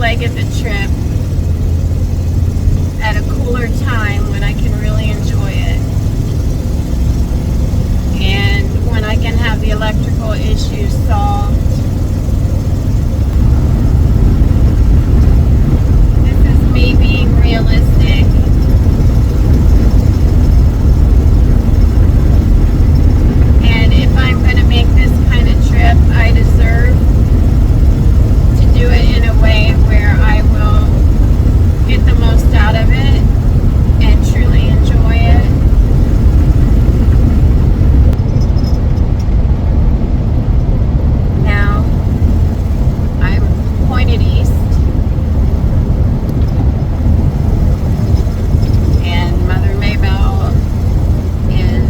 leg of the trip at a cooler time when I can really enjoy it. And when I can have the electrical issues solved. This is me being realistic. And if I'm going to make this kind of trip, I deserve to do it in a way where I will get the most out of it and truly enjoy it. Now, I'm pointed east, and Mother Maybell is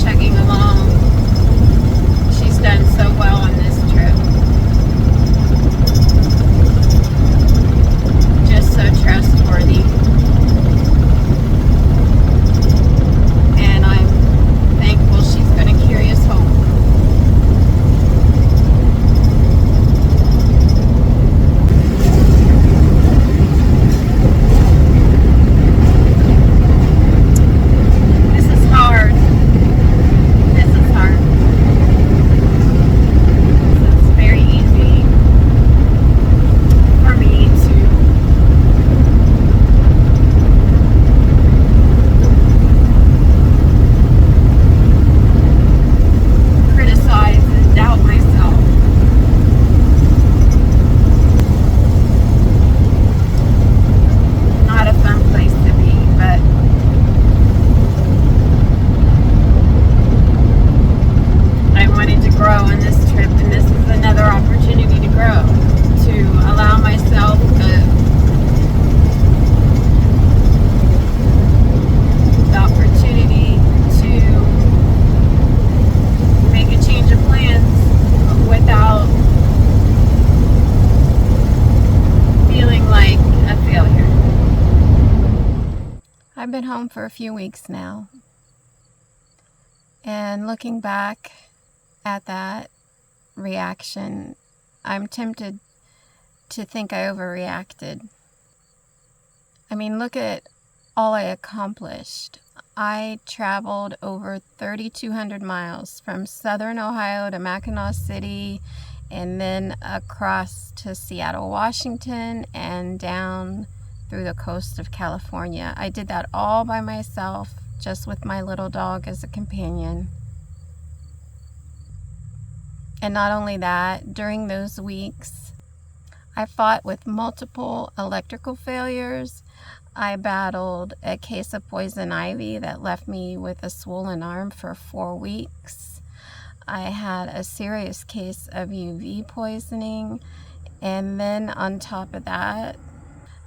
chugging along. She's done so well on this trip. Just so trustworthy. And I'm thankful she's going to carry us home. This is hard. This is hard. It's very easy for me to criticize and doubt myself. Not a fun place to be, but I wanted to grow on this trip, and this is another opportunity to grow, to allow myself the opportunity to make a change of plans without feeling like a failure. I've been home for a few weeks now, and looking back at that reaction, I'm tempted to think I overreacted. I mean, look at all I accomplished. I traveled over 3,200 miles from southern Ohio to Mackinac City, and then across to Seattle, Washington, and down through the coast of California. I did that all by myself, just with my little dog as a companion. And not only that, during those weeks, I fought with multiple electrical failures. I battled a case of poison ivy that left me with a swollen arm for 4 weeks. I had a serious case of UV poisoning. And then on top of that,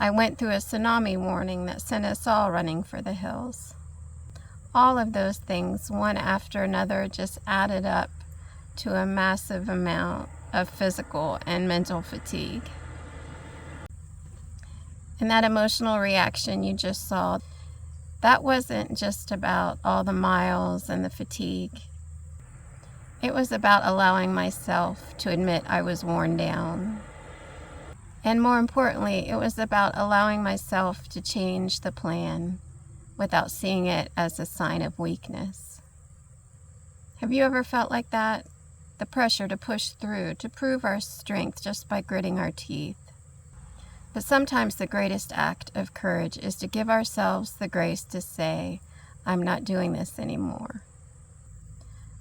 I went through a tsunami warning that sent us all running for the hills. All of those things, one after another, just added up to a massive amount of physical and mental fatigue. And that emotional reaction you just saw, that wasn't just about all the miles and the fatigue. It was about allowing myself to admit I was worn down. And more importantly, it was about allowing myself to change the plan without seeing it as a sign of weakness. Have you ever felt like that? The pressure to push through, to prove our strength just by gritting our teeth. But sometimes the greatest act of courage is to give ourselves the grace to say, I'm not doing this anymore.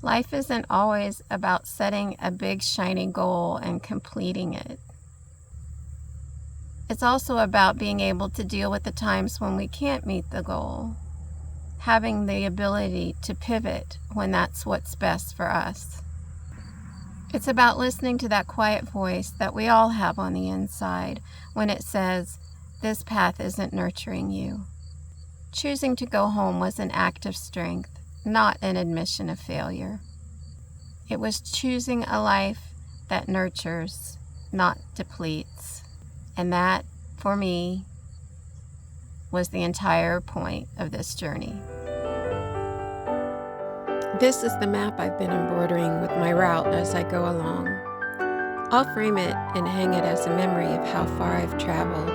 Life isn't always about setting a big shiny goal and completing it. It's also about being able to deal with the times when we can't meet the goal, having the ability to pivot when that's what's best for us. It's about listening to that quiet voice that we all have on the inside when it says, this path isn't nurturing you. Choosing to go home was an act of strength, not an admission of failure. It was choosing a life that nurtures, not depletes. And that, for me, was the entire point of this journey. This is the map I've been embroidering with my route as I go along. I'll frame it and hang it as a memory of how far I've traveled,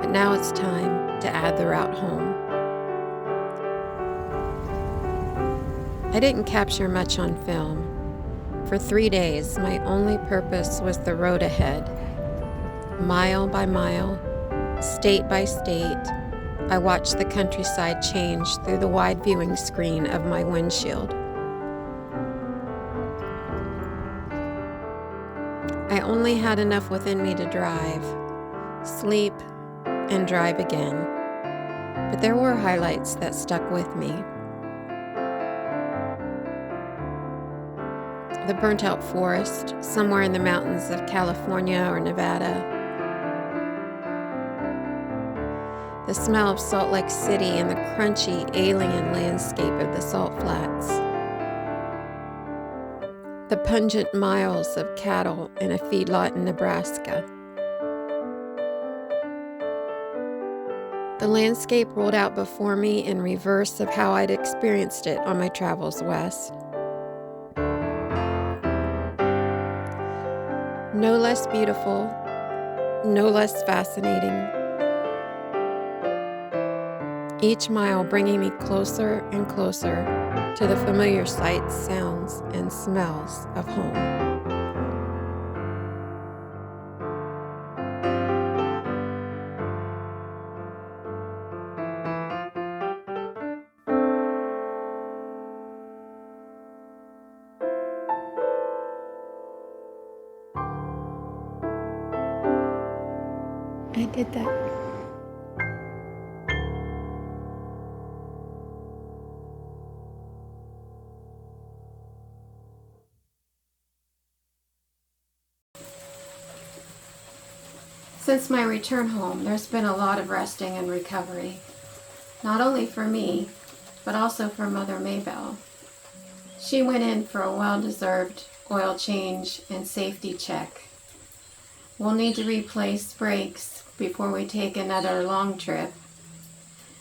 but now it's time to add the route home. I didn't capture much on film. For 3 days, my only purpose was the road ahead. Mile by mile, state by state, I watched the countryside change through the wide viewing screen of my windshield. I only had enough within me to drive, sleep, and drive again. But there were highlights that stuck with me. The burnt-out forest somewhere in the mountains of California or Nevada. The smell of Salt Lake City and the crunchy alien landscape of the Salt Flats. The pungent miles of cattle in a feedlot in Nebraska. The landscape rolled out before me in reverse of how I'd experienced it on my travels west. No less beautiful, no less fascinating. Each mile bringing me closer and closer to the familiar sights, sounds, and smells of home. I did that. Since my return home, there's been a lot of resting and recovery, not only for me, but also for Mother Maybell. She went in for a well-deserved oil change and safety check. We'll need to replace brakes before we take another long trip,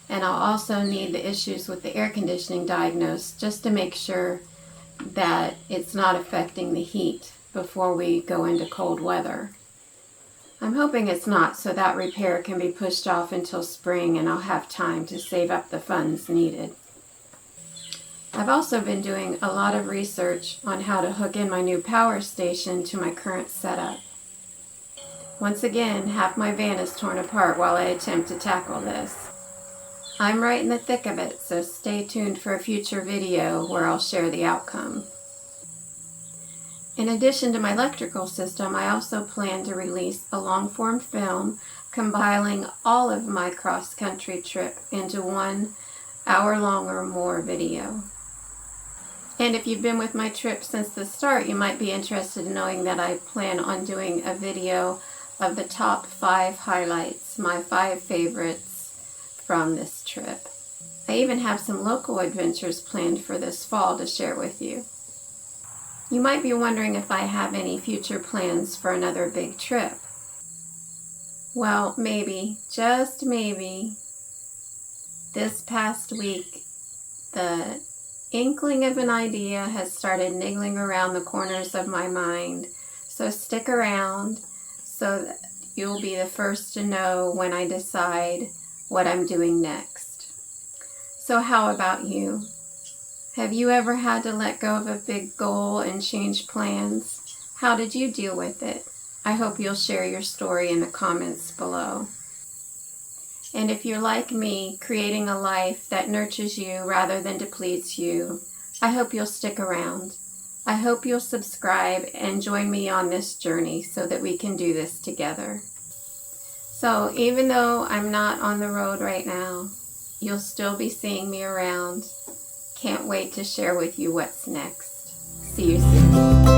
and I'll also need the issues with the air conditioning diagnosed just to make sure that it's not affecting the heat before we go into cold weather. I'm hoping it's not, so that repair can be pushed off until spring and I'll have time to save up the funds needed. I've also been doing a lot of research on how to hook in my new power station to my current setup. Once again, half my van is torn apart while I attempt to tackle this. I'm right in the thick of it, so stay tuned for a future video where I'll share the outcome. In addition to my electrical system, I also plan to release a long-form film compiling all of my cross-country trip into 1 hour-long or more video. And if you've been with my trip since the start, you might be interested in knowing that I plan on doing a video of the top 5 highlights, my 5 favorites from this trip. I even have some local adventures planned for this fall to share with you. You might be wondering if I have any future plans for another big trip. Well, maybe, just maybe, this past week, the inkling of an idea has started niggling around the corners of my mind. So stick around so that you'll be the first to know when I decide what I'm doing next. So how about you? Have you ever had to let go of a big goal and change plans? How did you deal with it? I hope you'll share your story in the comments below. And if you're like me, creating a life that nurtures you rather than depletes you, I hope you'll stick around. I hope you'll subscribe and join me on this journey so that we can do this together. So even though I'm not on the road right now, you'll still be seeing me around. Can't wait to share with you what's next. See you soon.